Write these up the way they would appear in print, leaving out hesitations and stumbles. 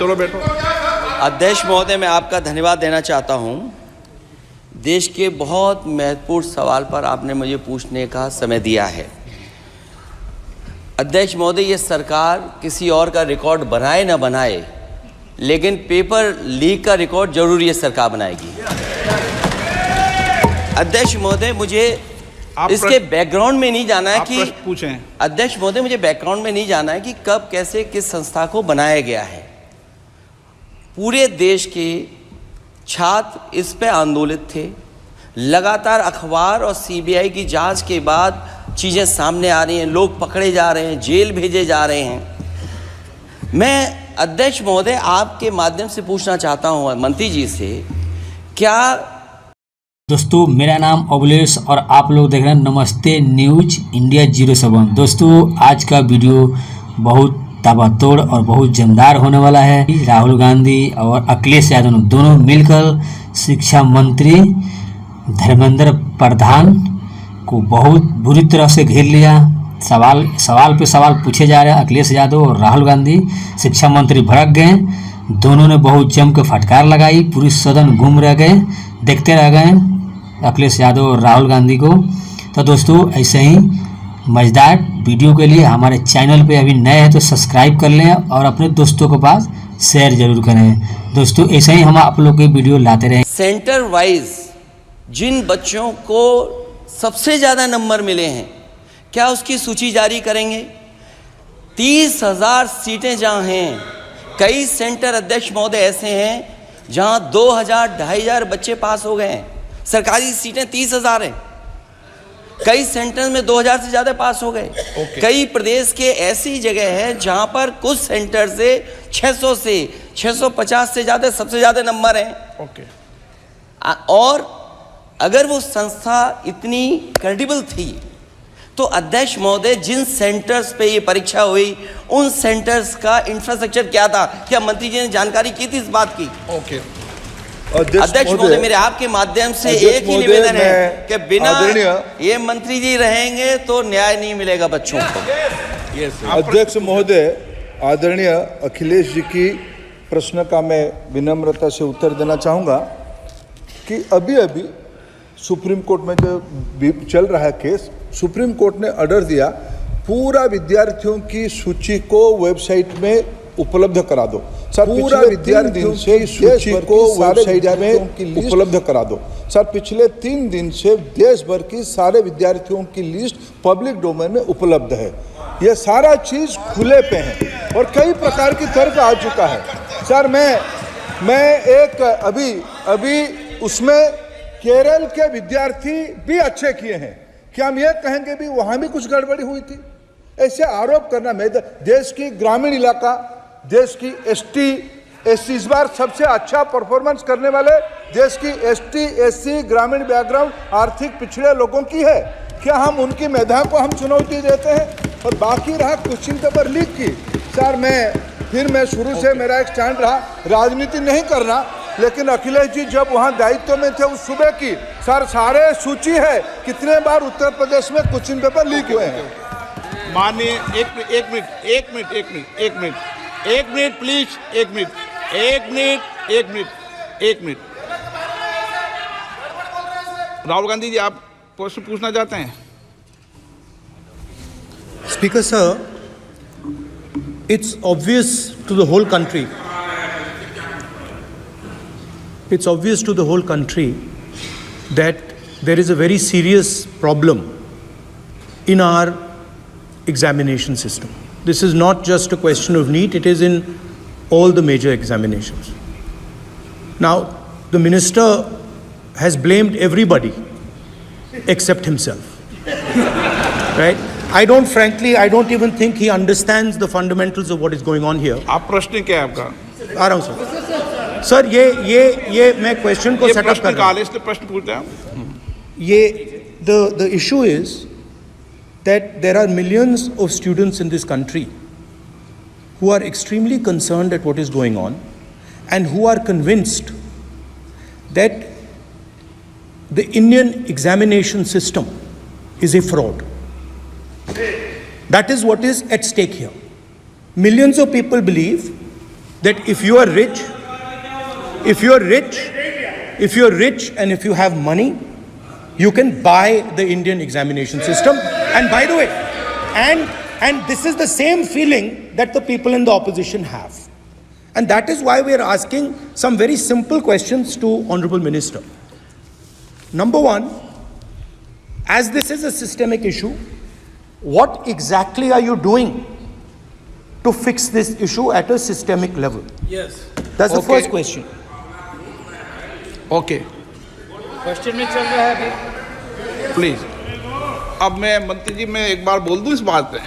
चलो बैठो। अध्यक्ष महोदय, मैं आपका धन्यवाद देना चाहता हूं। देश के बहुत महत्वपूर्ण सवाल पर आपने मुझे पूछने का समय दिया है। अध्यक्ष महोदय, ये सरकार किसी और का रिकॉर्ड बनाए ना बनाए, लेकिन पेपर लीक का रिकॉर्ड जरूर ये सरकार बनाएगी। अध्यक्ष महोदय, मुझे इसके बैकग्राउंड में नहीं जाना है कि पूछें। अध्यक्ष महोदय, मुझे बैकग्राउंड में नहीं जाना है कि कब कैसे किस संस्था को बनाया गया है। पूरे देश के छात्र इस पे आंदोलित थे। लगातार अखबार और सीबीआई की जांच के बाद चीज़ें सामने आ रही हैं, लोग पकड़े जा रहे हैं, जेल भेजे जा रहे हैं। मैं अध्यक्ष महोदय आपके माध्यम से पूछना चाहता हूँ मंत्री जी से, क्या दोस्तों मेरा नाम अभिलेष और आप लोग देख रहे हैं नमस्ते न्यूज इंडिया 07। दोस्तों आज का वीडियो बहुत ताबड़तोड़ और बहुत जमदार होने वाला है। राहुल गांधी और अखिलेश यादव दोनों मिलकर शिक्षा मंत्री धर्मेंद्र प्रधान को बहुत बुरी तरह से घेर लिया। सवाल पे सवाल पूछे जा रहे हैं। अखिलेश यादव और राहुल गांधी शिक्षा मंत्री भड़क गए। दोनों ने बहुत जम के फटकार लगाई। पूरी सदन घूम रह गए, देखते रह गए अखिलेश यादव और राहुल गांधी को। तो दोस्तों ऐसे ही मज़ेदार वीडियो के लिए हमारे चैनल पे अभी नए हैं तो सब्सक्राइब कर लें और अपने दोस्तों के पास शेयर जरूर करें। दोस्तों ऐसे ही हम आप लोग के वीडियो लाते रहें। सेंटर वाइज जिन बच्चों को सबसे ज़्यादा नंबर मिले हैं, क्या उसकी सूची जारी करेंगे? 30,000 सीटें जहाँ हैं, कई सेंटर अध्यक्ष महोदय ऐसे हैं जहाँ 2,000-2,500 बच्चे पास हो गए हैं। सरकारी सीटें 30,000 हैं, कई सेंटर में 2,000 से ज़्यादा पास हो गए। कई प्रदेश के ऐसी जगह है जहाँ पर कुछ सेंटर से 600 से 650 से ज़्यादा सबसे ज़्यादा नंबर हैं। और अगर वो संस्था इतनी क्रेडिबल थी तो अध्यक्ष महोदय जिन सेंटर्स पे ये परीक्षा हुई उन सेंटर्स का इंफ्रास्ट्रक्चर क्या था? क्या मंत्री जी ने जानकारी की थी इस बात की? अध्यक्ष महोदय, मेरे आपके माध्यम से एक ही निवेदन है कि बिना ये मंत्री जी रहेंगे तो न्याय नहीं मिलेगा बच्चों को। अध्यक्ष महोदय, आदरणीय अखिलेश जी की प्रश्न का मैं विनम्रता से उत्तर देना चाहूँगा कि अभी अभी सुप्रीम कोर्ट में जो चल रहा है केस, सुप्रीम कोर्ट ने ऑर्डर दिया पूरा विद्यार्थियों की सूची को वेबसाइट में उपलब्ध करा दो। सर पूरा विद्यार्थियों से सूची को वेबसाइट में उपलब्ध करा दो। सर पिछले 3 दिन से देश भर की सारे विद्यार्थियों की लिस्ट पब्लिक डोमेन में उपलब्ध है। ये सारा चीज़ खुले पे है और कई प्रकार की तर्क आ चुका है। सर मैं एक अभी उसमें केरल के विद्यार्थी भी अच्छे किए हैं। क्या हम ये कहेंगे भी वहाँ भी कुछ गड़बड़ी हुई थी? ऐसे आरोप करना, मैं देश की ग्रामीण इलाका, देश की एसटी इस बार सबसे अच्छा परफॉर्मेंस करने वाले देश की एसटी ग्रामीण बैकग्राउंड आर्थिक पिछड़े लोगों की है। क्या हम उनकी मेधा को हम चुनौती देते हैं? और बाकी रहा क्वेश्चन पेपर लीक की, सर मैं शुरू से मेरा एक स्टैंड रहा राजनीति नहीं करना, लेकिन अखिलेश जी जब वहाँ दायित्व में थे उस सूबे की, सर सारे सूची है कितने बार उत्तर प्रदेश में क्वेश्चन पेपर लीक हुए हैं। माननीय एक मिनट प्लीज, एक मिनट। राहुल गांधी जी, आप प्रश्न पूछना चाहते हैं? Speaker sir, it's obvious to the whole country. It's obvious to the whole country that there is a very serious problem in our examination system. This is not just a question of NEET, it is in all the major examinations. Now, the minister has blamed everybody except himself. Right? I don't even think he understands the fundamentals of what is going on here. आप प्रश्न क्या है आपका? आ रहा हूँ sir. Sir ये मैं question को सेटअप कर रहा हूँ। प्रश्न पूछते हैं। ये the issue is that there are millions of students in this country who are extremely concerned at what is going on and who are convinced that the Indian examination system is a fraud. That is what is at stake here. Millions of people believe that if you are rich and if you have money, you can buy the Indian examination system. And by the way, and this is the same feeling that the people in the opposition have. And that is why we are asking some very simple questions to Honorable Minister. Number one, as this is a systemic issue, what exactly are you doing to fix this issue at a systemic level? Yes. That's the Okay. first question. Okay question में चल रहा है अभी। Please. अब मैं मंत्री जी मैं एक बार बोल दूं इस बात पे।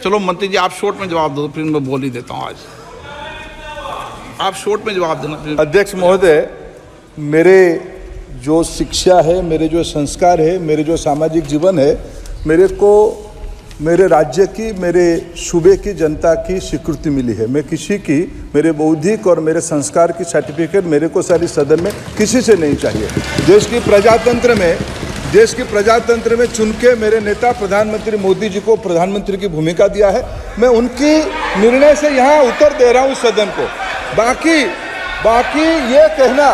चलो मंत्री जी आप शॉर्ट में जवाब दो, फिर मैं बोल ही देता हूं। आज आप शॉर्ट में जवाब देना प्लीज। अध्यक्ष महोदय, मेरे जो शिक्षा है, मेरे जो संस्कार है, मेरे जो सामाजिक जीवन है, मेरे को मेरे राज्य की, मेरे सूबे की जनता की स्वीकृति मिली है। मैं किसी की, मेरे बौद्धिक और मेरे संस्कार की सर्टिफिकेट मेरे को सारी सदन में किसी से नहीं चाहिए। देश की प्रजातंत्र में चुन के मेरे नेता प्रधानमंत्री मोदी जी को प्रधानमंत्री की भूमिका दिया है। मैं उनकी निर्णय से यहाँ उत्तर दे रहा हूँ सदन को। बाकी ये कहना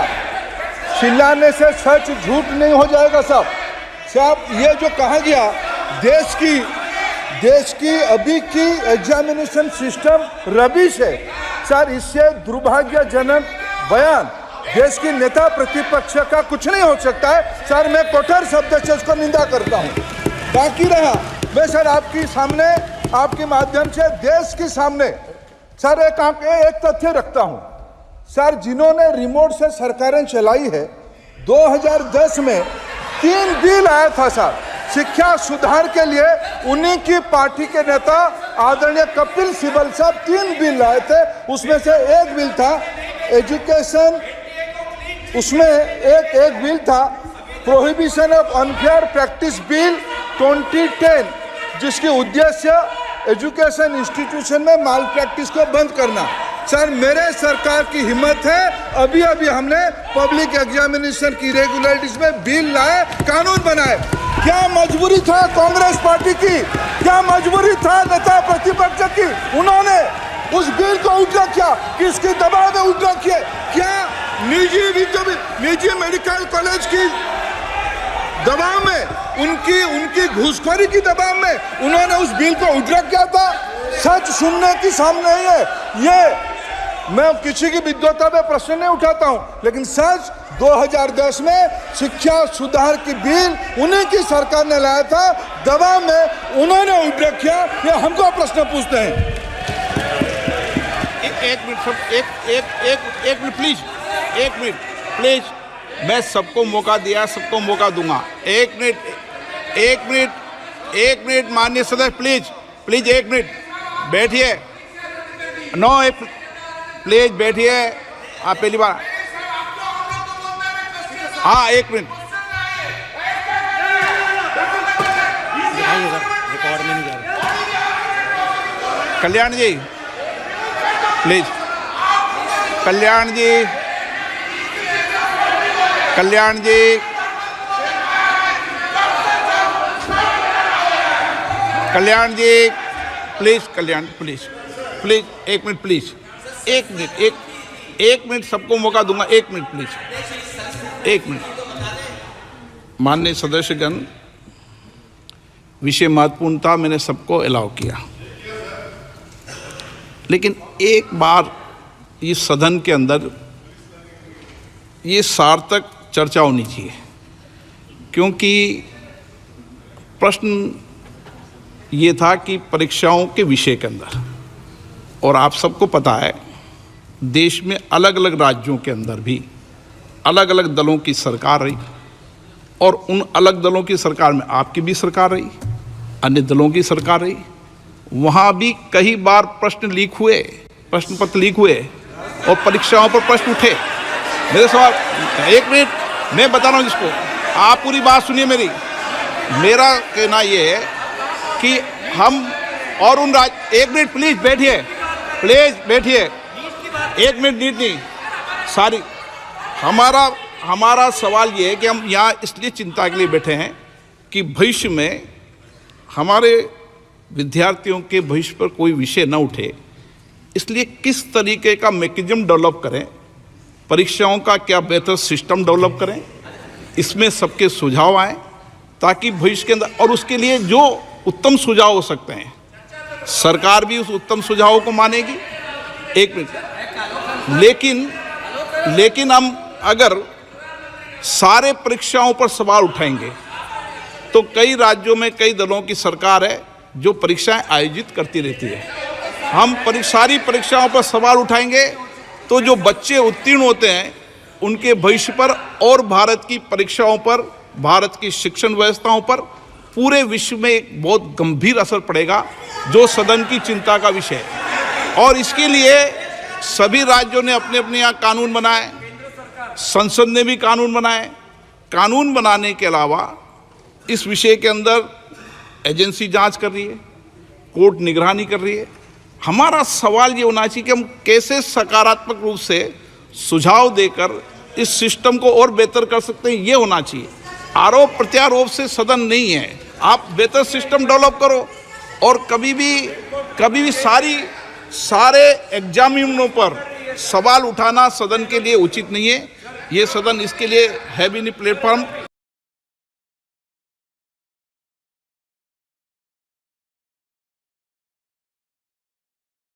चिल्लाने से सच झूठ नहीं हो जाएगा साहब। ये जो कहा गया देश की अभी की एग्जामिनेशन सिस्टम रबिश है सर, इससे दुर्भाग्यजनक बयान देश की नेता प्रतिपक्ष का कुछ नहीं हो सकता है सर। मैं कठोर शब्द से उसको निंदा करता हूँ। बाकी रहा, मैं सर आपके सामने, आपके माध्यम से देश के सामने सर एक तथ्य रखता हूँ सर। जिन्होंने रिमोट से सरकारें चलाई है, 2010 में 3 बिल आया था सर शिक्षा सुधार के लिए। उन्हीं की पार्टी के नेता आदरणीय कपिल सिब्बल साहब 3 बिल लाए थे। उसमें से एक बिल था एजुकेशन, उसमें एक बिल था prohibition of unfair practice bill 2010, जिसकी उद्देश्य एजुकेशन इंस्टीट्यूशन में माल प्रैक्टिस को बंद करना। सर मेरे सरकार की हिम्मत है, अभी हमने पब्लिक एग्जामिनेशन की रेगुलरिटीज में बिल लाए, कानून बनाए। क्या मजबूरी था कांग्रेस पार्टी की, क्या मजबूरी था नेता प्रतिपक्ष की? उन्होंने उस बिल को उठा किया, किसके दबाव में उठा किया? क्या निजी मेडिकल कॉलेज की दबाव में, उनकी घूसखोरी की दबाव में उन्होंने उस बिल को उठा किया था? सच सुनने की सामने ही है ये। मैं किसी की विद्वता में प्रश्न नहीं उठाता हूं, लेकिन सच 2010 में शिक्षा सुधार की बिल उन्हीं की सरकार ने लाया था, दबाव में उन्होंने उठ रखा। ये हमको प्रश्न पूछते हैं। एक मिनट प्लीज, एक मिनट प्लीज। मैं सबको मौका दिया, सबको मौका दूंगा। एक मिनट माननीय सदस्य, प्लीज 1 मिनट बैठिए। प्लीज बैठिए। आप पहली बार, हाँ 1 मिनट। Kalyan ji please, Kalyan ji please, Kalyan please 1 minute please, 1 minute सबको मौका दूंगा। 1 मिनट प्लीज, 1 मिनट। माननीय सदस्यगण, विषय महत्वपूर्ण था, मैंने सबको अलाउ किया, लेकिन एक बार इस सदन के अंदर ये सार्थक चर्चा होनी चाहिए, क्योंकि प्रश्न ये था कि परीक्षाओं के विषय के अंदर, और आप सबको पता है देश में अलग अलग राज्यों के अंदर भी अलग अलग दलों की सरकार रही, और उन अलग दलों की सरकार में आपकी भी सरकार रही, अन्य दलों की सरकार रही। वहाँ भी कई बार प्रश्न लीक हुए, प्रश्न पत्र लीक हुए और परीक्षाओं पर प्रश्न उठे। मेरे सवाल, 1 मिनट मैं बता रहा हूँ जिसको, आप पूरी बात सुनिए मेरी। मेरा कहना ये है कि हम और उन 1 मिनट प्लीज बैठिए, 1 मिनट नीट नहीं सारी। हमारा सवाल ये है कि हम यहाँ इसलिए चिंता के लिए बैठे हैं कि भविष्य में हमारे विद्यार्थियों के भविष्य पर कोई विषय न उठे, इसलिए किस तरीके का मैकेनिज्म डेवलप करें, परीक्षाओं का क्या बेहतर सिस्टम डेवलप करें, इसमें सबके सुझाव आए ताकि भविष्य के अंदर, और उसके लिए जो उत्तम सुझाव हो सकते हैं सरकार भी उस उत्तम सुझावों को मानेगी। एक मिनट, लेकिन हम अगर सारे परीक्षाओं पर सवाल उठाएंगे तो कई राज्यों में कई दलों की सरकार है जो परीक्षाएं आयोजित करती रहती है। हम सारी परीक्षाओं पर सवाल उठाएंगे तो जो बच्चे उत्तीर्ण होते हैं उनके भविष्य पर और भारत की परीक्षाओं पर, भारत की शिक्षण व्यवस्थाओं पर पूरे विश्व में एक बहुत गंभीर असर पड़ेगा, जो सदन की चिंता का विषय है। और इसके लिए सभी राज्यों ने अपने अपने यहाँ कानून बनाए, संसद ने भी कानून बनाए। कानून बनाने के अलावा इस विषय के अंदर एजेंसी जांच कर रही है, कोर्ट निगरानी कर रही है। हमारा सवाल ये होना चाहिए कि हम कैसे सकारात्मक रूप से सुझाव देकर इस सिस्टम को और बेहतर कर सकते हैं, ये होना चाहिए। आरोप प्रत्यारोप से सदन नहीं है। आप बेहतर सिस्टम डेवलप करो, और कभी भी सारे एग्जामिनरों पर सवाल उठाना सदन के लिए उचित नहीं है। ये सदन इसके लिए है भी नहीं प्लेटफॉर्म।